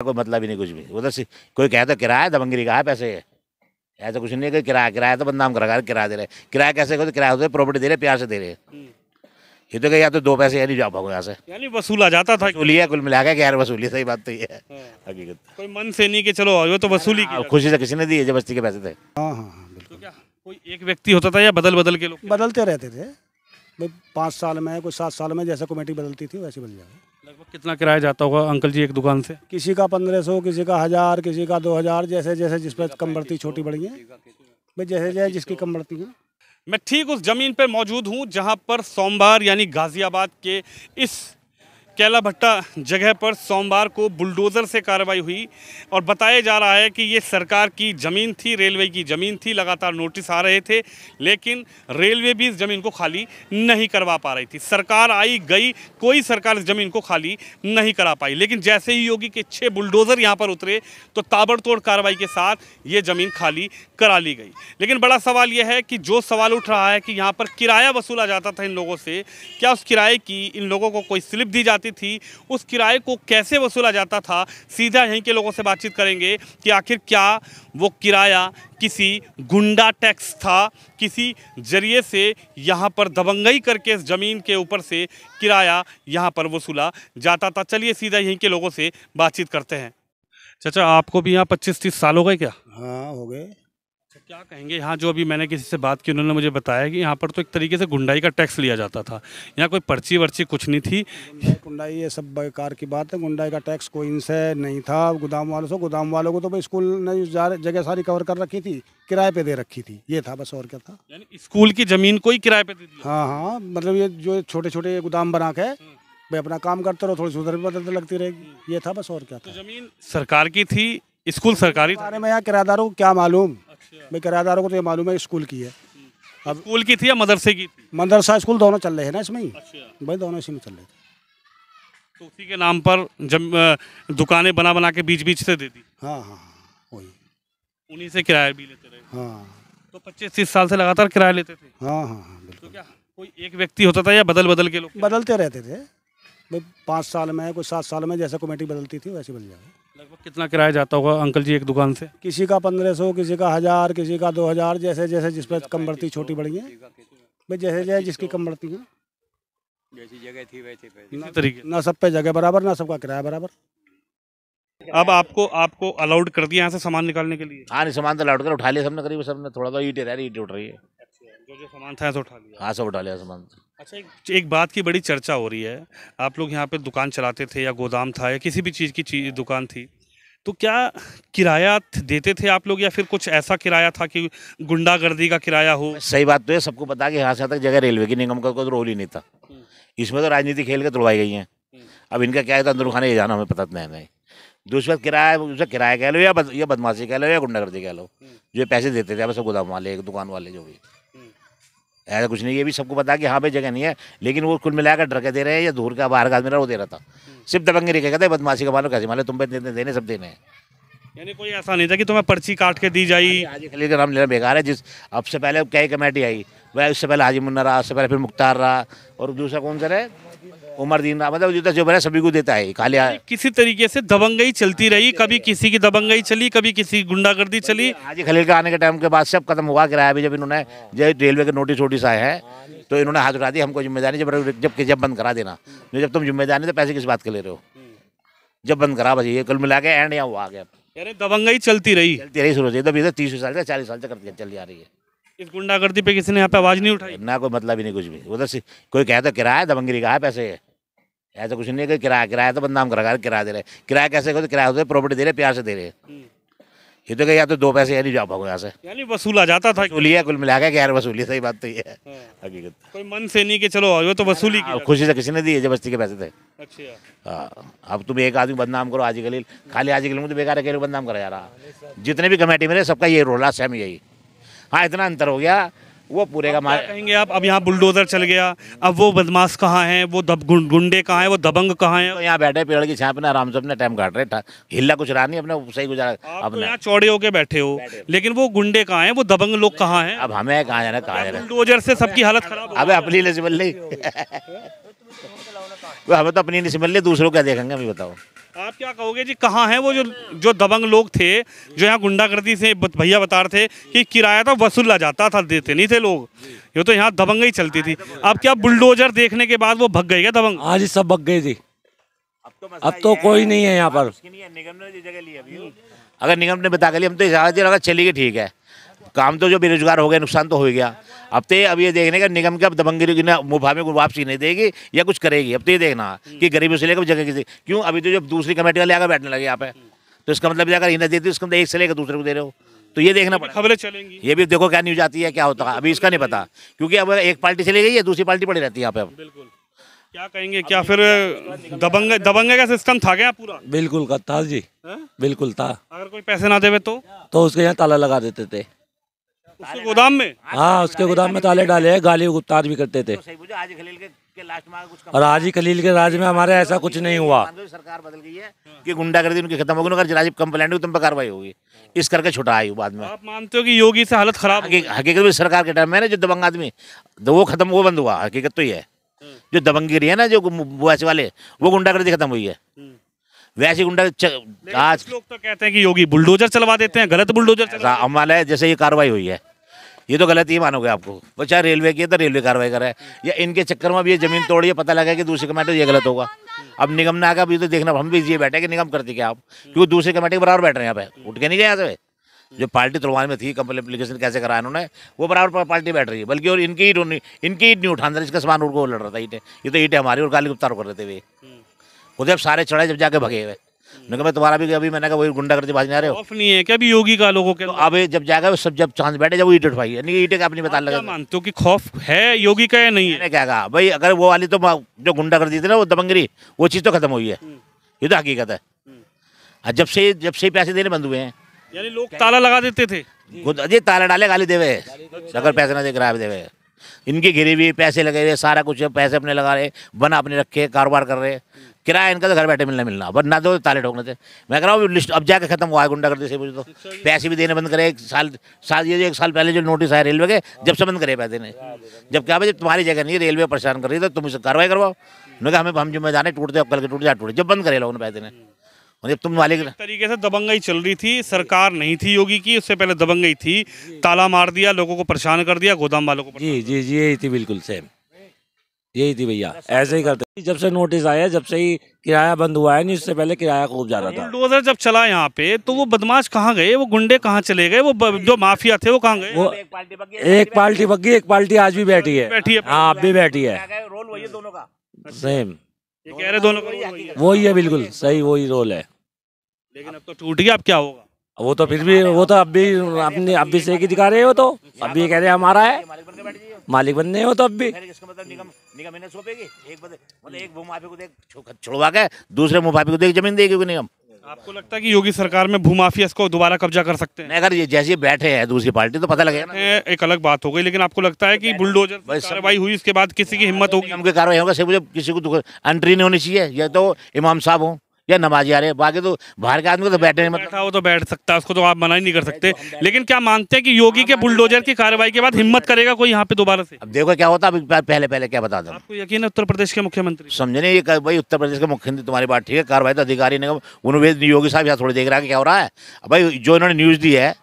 कोई मतलब ही नहीं कुछ भी। उधर से कोई कहता किराया दबंगिरी का है, पैसे है, ऐसा कुछ नहीं है कि किराया किराया तो बदनाम करा किराया दे रहे। किराया कैसे तो किराया होता है, प्रॉपर्टी दे रहे, प्यार से दे रहे। ये तो या तो दो पैसे या नहीं जा पाओगे यहाँ से, यानी वसूला जाता था। वसूली है कुल मिला के, गैर वसूली, सही बात तो ये है हकीकत। कोई मन से नहीं कि चलो वो तो वसूली की। खुशी से किसी ने दी, जबरदस्ती के पैसे थे। हाँ हाँ हाँ बिल्कुल। तो क्या कोई एक व्यक्ति होता था या बदल बदल के लोग? बदलते रहते थे भाई, 5 साल में कोई 7 साल में जैसे कमेटी बदलती थी वैसे बदल जाए। लगभग कितना किराया जाता होगा अंकल जी एक दुकान से? किसी का 1500, किसी का 1000, किसी का 2000, जैसे जैसे जिस पर कम बढ़ती छोटी बढ़ी है भाई, जैसे जैसे जिसकी कम बढ़ती है। मैं ठीक उस जमीन पर मौजूद हूं जहां पर सोमवार यानी गाजियाबाद के इस कैला भट्टा जगह पर सोमवार को बुलडोज़र से कार्रवाई हुई और बताया जा रहा है कि ये सरकार की ज़मीन थी, रेलवे की ज़मीन थी। लगातार नोटिस आ रहे थे लेकिन रेलवे भी इस ज़मीन को खाली नहीं करवा पा रही थी। सरकार आई गई, कोई सरकार इस ज़मीन को खाली नहीं करा पाई। लेकिन जैसे ही योगी के 6 बुलडोज़र यहाँ पर उतरे तो ताबड़तोड़ कार्रवाई के साथ ये ज़मीन खाली करा ली गई। लेकिन बड़ा सवाल यह है कि जो सवाल उठ रहा है कि यहाँ पर किराया वसूला जाता था इन लोगों से, क्या उस किराए की इन लोगों को कोई स्लिप दी जाती थी? उस किराए को कैसे वसूला जाता था? सीधा यहीं के लोगों से बातचीत करेंगे कि आखिर क्या वो किराया किसी गुंडा टैक्स था, किसी जरिए से यहाँ पर दबंगई करके इस ज़मीन के ऊपर से किराया यहाँ पर वसूला जाता था। चलिए सीधा यहीं के लोगों से बातचीत करते हैं। चाचा आपको भी यहाँ 25-30 साल हो गए क्या? हाँ हो गए। क्या कहेंगे यहाँ जो अभी मैंने किसी से बात की, उन्होंने मुझे बताया कि यहाँ पर तो एक तरीके से गुंडाई का टैक्स लिया जाता था, यहाँ कोई पर्ची वर्ची कुछ नहीं थी। गुंडाई ये सब बेकार की बात है। गुंडाई का टैक्स कोई इनसे नहीं था, गोदाम वालों से। गोदाम वालों को तो भाई स्कूल ने जगह सारी कवर कर रखी थी, किराए पे दे रखी थी, ये था बस, और क्या था। यानी स्कूल की ज़मीन को ही किराए पे दे दिया? हाँ हाँ, मतलब ये जो छोटे छोटे गोदाम बना के भाई अपना काम करते रहो, थोड़ी सुधर भी बदलते लगती रहेगी, ये था बस, और क्या था। तो ज़मीन सरकार की थी, स्कूल सरकारी था? बारे में यहाँ किराएदारों को क्या मालूम भाई, किराएदारों को तो ये मालूम है स्कूल की है। अब स्कूल की थी या मदरसे की थी? मदरसा स्कूल दोनों चल रहे हैं ना इसमें ही भाई, दोनों इसी में चल रहे थे। तो उसी के नाम पर जब दुकानें बना बना के बीच बीच से दे दी? हाँ हाँ हाँ वही, उन्हीं से किराया भी लेते रहे? हाँ। तो 25-30 साल से लगातार किराया लेते थे? हाँ हाँ हाँ तो बिल्कुल। क्या कोई एक व्यक्ति होता था या बदल बदल के लोग? बदलते रहते थे भाई, 5 साल में कोई 7 साल में जैसे कमेटी बदलती थी वैसे बदल जाए। लगभग कितना किराया जाता होगा अंकल जी एक दुकान से? किसी का 1500, किसी का 1000, किसी का 2000, जैसे जैसे जिस पर कम बढ़ती छोटी बढ़ी है भाई, जैसे जैसे जिसकी कम बढ़ती है। जैसी जगह थी वैसे इसी तरीके। ना सब पे जगह बराबर, ना सबका किराया बराबर। अब आपको अलाउड कर दिया यहाँ से सामान निकालने के लिए? हाँ नहीं, सामान तो लौट कर उठा लिया सबने, करीब सबने। थोड़ा तो ईंटें रह रही, ईंटें उठ रही है। जो सामान था ऐसा उठा लिया? हाँ सब उठा लिया सामान। अच्छा एक बात की बड़ी चर्चा हो रही है, आप लोग यहाँ पे दुकान चलाते थे या गोदाम था या किसी भी चीज़ की दुकान थी, तो क्या किराया देते थे आप लोग या फिर कुछ ऐसा किराया था कि गुंडागर्दी का किराया हो? सही बात तो है, सबको पता कि यहाँ से तक जगह रेलवे की, निगम का कोई रोल ही नहीं था इसमें। तो राजनीति खेल के तोड़वाई गई है। अब इनका क्या है, तो अंदर खाने ये जाना हमें पता नहीं। दूसरी बात किराया, उसे किराया कह लो या बदमाशी कह लो या गुंडागर्दी कह लो, जो पैसे देते थे बस गोदाम वाले, दुकान वाले, जो भी, ऐसा कुछ नहीं। ये भी सबको पता कि हाँ भाई जगह नहीं है, लेकिन वो कुल मिलाकर डर के दे रहे हैं, या दूर का बाहर का आदमी रहा वो दे रहा था। सिर्फ दबंगगिरी कहते हैं, बदमाशी का मानो कैसे मानो, तुम पे देने सब देने हैं। यानी कोई ऐसा नहीं था कि तुम्हें पर्ची काट के दी जाई? हाजी खलील का नाम लेना बेकार है। जिस अब से पहले क्या कमेटी आई, वह उससे पहले हाजी मुन्ना रहा, उससे पहले फिर मुख्तार रहा, और दूसरा कौन सा रहे, उमर दीन रहा। मतलब जो बना सभी को देता है खाली। किसी तरीके से दबंगई चलती रही, कभी किसी की दबंगई चली, कभी किसी गुंडागर्दी चली। हाजी खलील का आने के टाइम के बाद सब खत्म हुआ। किराया भी जब इन्होंने रेलवे के नोटिस आए हैं तो इन्होंने हाथ उठा दिया, हमको जिम्मेदारी जब बंद करा देना। जब तुम जिम्मेदारी तो पैसे किस बात के ले रहे हो, जब बंद करा बस, ये कुल मिला के एंड यहाँ हुआ आ गया। यानी दबंगई चलती रही शुरू से, तब 30 साल से 40 साल से करती चल जा रही है। इस गुंडागर्दी पे किसी ने यहाँ पे आवाज नहीं उठाई? ना कोई मतलब ही नहीं कुछ भी। उधर से कोई कहता किराया दबंगिरी का है, पैसे है, ऐसा कुछ नहीं है कि किराया किराया तो बदनाम करा किराया दे रहे। किराया कैसे तो किराया होता है, प्रॉपर्टी दे रहे, प्यार से दे रहे। ये तो या तो दो पैसे या नहीं जा पाओगे यहाँ से, यानी वसूला जाता था। वसूली है कुल मिला के, गैर वसूली, सही बात तो ये है हकीकत। कोई मन से नहीं कि चलो वो तो वसूली की। खुशी से किसी ने दी, जबरदस्ती के पैसे थे। अच्छा हाँ, अब तुम एक आदमी बदनाम करो, हाजी खलील, खाली हाजी खलील में तो बेकार अकेले बदनाम करा जा रहा। जितने भी कमेटी में सबका ये रोला सेम यही। हाँ इतना अंतर हो गया, वो पूरे का मार कहेंगे आप। अब यहाँ बुलडोजर चल गया, अब वो बदमाश कहाँ हैं, वो गुंडे कहाँ हैं, वो दबंग कहाँ हैं? तो यहाँ बैठे पेड़ की छाप में आराम से अपने टाइम काट रहे, हिल्ला कुछ रहा नहीं, अपने सही गुजारा। आप तो यहाँ चौड़े होके बैठे हो, लेकिन वो गुंडे कहाँ हैं, वो दबंग लोग कहाँ हैं? अब हमें कहाँ जाना, कहाँ जाना। बुलडोजर से सबकी हालत खराब हो अबे अपनी नसीब नहीं वो हमें तो अपनी नहीं समझ ले, दूसरों क्या देखेंगे अभी बताओ। आप क्या कहोगे जी, कहाँ हैं वो जो दबंग लोग थे जो यहाँ गुंडागर्दी से भैया बता रहे थे कि किराया तो वसूला जाता था, देते नहीं थे लोग, ये तो यहाँ दबंगई चलती थी। अब क्या बुलडोजर देखने के बाद वो भग गए क्या दबंग? आज ही सब भग गए थी, अब तो कोई नहीं है यहाँ पर। निगम ने जगह ली अभी, अगर निगम ने बता के लिए हम तो अगर चलिए ठीक है, काम तो जो बेरोजगार हो गया, नुकसान तो हो गया। अब तो अब ये देखने का निगम की अब दबंगगिरी ना मुफामे को वापसी नहीं देगी या कुछ करेगी। अब तो ये देखना कि गरीबों से लेकर जगह किसी, क्यों अभी तो जब दूसरी कमेटी वाले आकर बैठने लगे यहाँ पे, तो इसका मतलब अगर इन्हें देती उसका मतलब एक से लेकर दूसरे को दे रहे हो, तो ये देखना पड़ेगा। खबरें चलेंगी, ये भी देखो क्या न्यूज आती है, क्या होता है, अभी इसका नहीं पता, क्योंकि अब एक पार्टी चली गई है, दूसरी पार्टी पड़ी रहती है यहाँ पे। अब बिल्कुल, क्या कहेंगे, क्या फिर दबंगे का सिस्टम था क्या पूरा? बिल्कुल का था जी, बिल्कुल था। अगर कोई पैसे ना देवे तो उसके यहाँ ताला लगा देते थे, उसके गोदाम में। हाँ उसके गोदाम में ताले डाले हैं, गाली गुप्तार भी करते थे। और आज ही खलील के राज में हमारे ऐसा कुछ नहीं हुआ। सरकार बदल गई है कि गुंडागर्दी उनकी खत्म होगी, अगर जराजीब कंप्लेंट हुई तुम पर कार्रवाई होगी, इस करके छुटा आई बाद में। आप मानते हो कि योगी से हालत खराब? हकीकत में सरकार के टाइम में ना जो दबंग आदमी वो खत्म, वो बंद हुआ, हकीकत तो ये है। जो दबंगगिरी है ना, जो वैसे वाले, वो गुंडागर्दी खत्म हुई है। वैसे गुंडा आज लोग तो कहते हैं कि योगी बुलडोजर चलवा देते हैं, गलत बुलडोजर अमल है। जैसे ये कार्रवाई हुई है, ये तो गलत ही मानोगे आपको, वो चाहे रेलवे की है तो रेलवे कार्रवाई करे, या इनके चक्कर में अब ये जमीन तोड़ी है, पता लगा कि दूसरी कमेटी ये गलत होगा। अब निगम ने आगे अभी तो देखना, हम भी ये बैठे कि निगम करती क्या आप, क्योंकि दूसरी कमेटी के बराबर बैठ रहे हैं यहाँ पे, उठ के नहीं गए यहाँ से। जो पार्टी तुलवाने में थी, कंप्लेन एप्लीकेशन कैसे कराया उन्होंने, वो बराबर पार्टी बैठ रही है, बल्कि और इनकी ईट नहीं उठाना, इसका सामान उनको लड़ रहा था ईटें, ये तो ईटें हमारी और गाली गुप्तार कर रहे थे वे, खुद अब सारे चढ़ाए जब जाके भगे हुए। मैं तुम्हारा भी अभी मैंने कहा वही गुंडागर्दी बाज नहीं रहे हो, खौफ नहीं है क्या भी योगी का लोगों के? तो अब जब जाएगा सब, जब चांस बैठे जब वो ईट उठवाई है, नहीं ईटे का अपनी बता लगा। मानते हो कि खौफ है योगी का या नहीं है? मैंने क्या कहा भाई, अगर वो वाली तो जो गुंडागर्दी थी ना, वो दबंगगिरी, वो चीज़ तो खत्म हुई है, ये तो हकीकत है। जब से पैसे देने बंद हुए हैं, यानी लोग ताला लगा देते थे, खुद अजय ताला डाले गाली देवे, अगर पैसे ना दे किराया देवे, इनकी घिरी हुई पैसे लगे हुए, सारा कुछ पैसे अपने लगा रहे, बना अपने रखे, कारोबार कर रहे, किराया इनका तो घर बैठे मिलना, अब ना दो ताले ठोकने थे। मैं कह रहा हूँ लिस्ट अब जाके खत्म हुआ है गुंडागर्दी से, मुझे तो पैसे भी देने बंद करे। एक साल पहले जो नोटिस आया रेलवे के, जब से बंद करे पैसे देने, जब क्या भाई तुम्हारी जगह नहीं, रेलवे परेशान कर रही है, तो तुम इसे कार्रवाई करवाओ। उन्होंने कहा हम जिम्मेदार नहीं, टूटते कल के टूट जा टूटे, जब बंद करे लोगों ने पैसे देने, जब तुम मालिक। तरीके से दबंगई चल रही थी, सरकार नहीं थी योगी की, उससे पहले दबंगई थी, ताला मार दिया, लोगों को परेशान कर दिया, गोदाम वालों को। जी जी जी, यही थी, बिल्कुल सेम यही थी भैया, ऐसे ही करते। जब से नोटिस आया, जब से ही किराया बंद हुआ है, नहीं उससे पहले किराया खूब जा रहा था। बुलडोजर जब चला यहाँ पे, तो वो बदमाश कहाँ गए, वो गुंडे कहाँ चले गए, वो जो माफिया थे वो कहाँ गए? वो एक पार्टी बग्गी, एक पार्टी आज भी बैठी है, हाँ अब भी बैठी है, सेम कह रहे दोनों का वही है, बिल्कुल सही वही रोल है। लेकिन अब तो टूट गया, अब क्या होगा? वो तो फिर भी, वो तो अब भी अपने अब भी सही की दिखा रहे हो, तो अब भी कह रहे हमारा है, मालिक बनने हो तो अब भी। इसका मतलब निगम इन्हें सौंपेगी, एक भूमाफी को देख छुड़वा के दूसरे मुफाफी को देख जमीन देगी निगम। आपको लगता है कि योगी सरकार में भूमाफिया इसको दोबारा कब्जा कर सकते हैं? अगर ये जैसे बैठे हैं दूसरी पार्टी तो पता लगेगा ना। एक अलग बात हो गई, लेकिन आपको लगता है कि बुलडोजर कार्रवाई हुई, इसके बाद किसी की हिम्मत होगी? निगम की कार्रवाई होगा, मुझे किसी को एंट्री नहीं होनी चाहिए, या तो इमाम साहब हो या नमाजी आ रहे, बाकी तो बाहर के आदमी को तो बैठे बैठा हो तो बैठ सकता है, उसको तो आप मना ही नहीं कर सकते। लेकिन क्या मानते हैं कि योगी के बुलडोजर की कार्रवाई के बाद हिम्मत करेगा कोई यहाँ पे दोबारा से? अब देखो क्या होता है, पहले क्या बता दो। आपको यकीन है उत्तर प्रदेश के मुख्यमंत्री समझे नहीं, ये भाई उत्तर प्रदेश के मुख्यमंत्री, तुम्हारी बात ठीक है, कार्रवाई तो अधिकारी निगम उन्होंने, योगी साहब यहाँ थोड़ी देख रहा है क्या हो रहा है। भाई जो इन्होंने न्यूज़ दी है,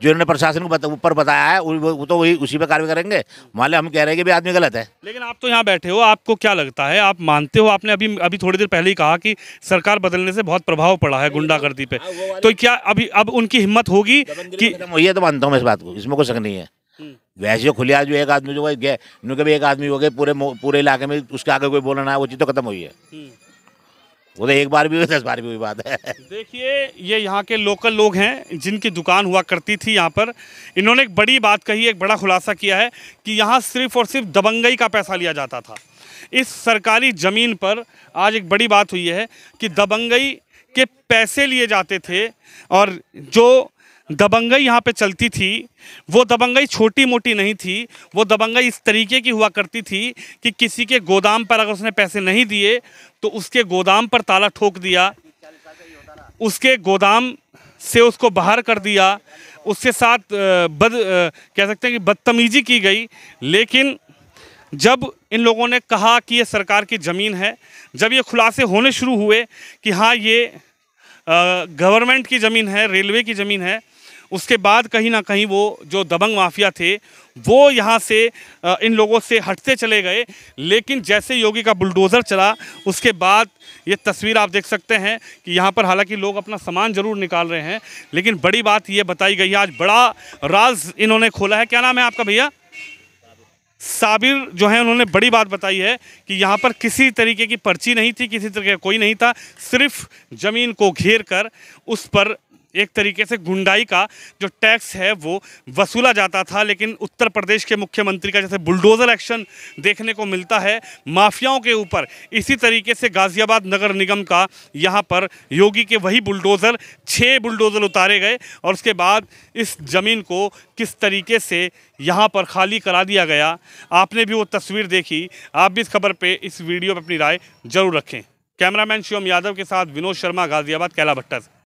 जो इन्होंने प्रशासन को ऊपर बताया है, वो तो वही उसी पे कार्रवाई करेंगे। मान लिया हम कह रहे हैं कि भी आदमी गलत है। लेकिन आप तो यहाँ बैठे हो, आपको क्या लगता है, आप मानते हो, आपने अभी थोड़ी देर पहले ही कहा कि सरकार बदलने से बहुत प्रभाव पड़ा है गुंडागर्दी पे, तो क्या अब उनकी हिम्मत होगी कि? ये तो मानता हूँ मैं इस बात को, इसमें कोई शक नहीं है। वैसे जो खुलिया जो एक आदमी जो कभी एक आदमी हो गए पूरे इलाके में, उसके आगे कोई बोलना है, वो चीज़ तो खत्म हुई है। वो तो एक बार भी हुई, 10 बार भी हुई बात है। देखिए, ये यहाँ के लोकल लोग हैं जिनकी दुकान हुआ करती थी यहाँ पर। इन्होंने एक बड़ी बात कही, एक बड़ा खुलासा किया है कि यहाँ सिर्फ और सिर्फ दबंगई का पैसा लिया जाता था। इस सरकारी ज़मीन पर आज एक बड़ी बात हुई है कि दबंगई के पैसे लिए जाते थे, और जो दबंगई यहाँ पे चलती थी वो दबंगई छोटी मोटी नहीं थी, वो दबंगई इस तरीके की हुआ करती थी कि किसी के गोदाम पर अगर उसने पैसे नहीं दिए तो उसके गोदाम पर ताला ठोक दिया, उसके गोदाम से उसको बाहर कर दिया, उसके साथ कह सकते हैं कि बदतमीजी की गई। लेकिन जब इन लोगों ने कहा कि ये सरकार की ज़मीन है, जब ये खुलासे होने शुरू हुए कि हाँ ये गवर्नमेंट की ज़मीन है, रेलवे की ज़मीन है, उसके बाद कहीं ना कहीं वो जो दबंग माफिया थे वो यहाँ से इन लोगों से हटते चले गए। लेकिन जैसे योगी का बुलडोज़र चला उसके बाद ये तस्वीर आप देख सकते हैं कि यहाँ पर हालांकि लोग अपना सामान ज़रूर निकाल रहे हैं, लेकिन बड़ी बात ये बताई गई है, आज बड़ा राज इन्होंने खोला है। क्या नाम है आपका भैया? साबिर जो है उन्होंने बड़ी बात बताई है कि यहाँ पर किसी तरीके की पर्ची नहीं थी, किसी तरीके का कोई नहीं था, सिर्फ ज़मीन को घेर कर उस पर एक तरीके से गुंडाई का जो टैक्स है वो वसूला जाता था। लेकिन उत्तर प्रदेश के मुख्यमंत्री का जैसे बुलडोज़र एक्शन देखने को मिलता है माफियाओं के ऊपर, इसी तरीके से गाज़ियाबाद नगर निगम का यहाँ पर योगी के वही बुलडोज़र 6 बुलडोज़र उतारे गए और उसके बाद इस ज़मीन को किस तरीके से यहाँ पर खाली करा दिया गया। आपने भी वो तस्वीर देखी। आप भी इस खबर पे, इस वीडियो पर अपनी राय जरूर रखें। कैमरामैन शिवम यादव के साथ विनोद शर्मा, गाज़ियाबाद कैला भट्टा से।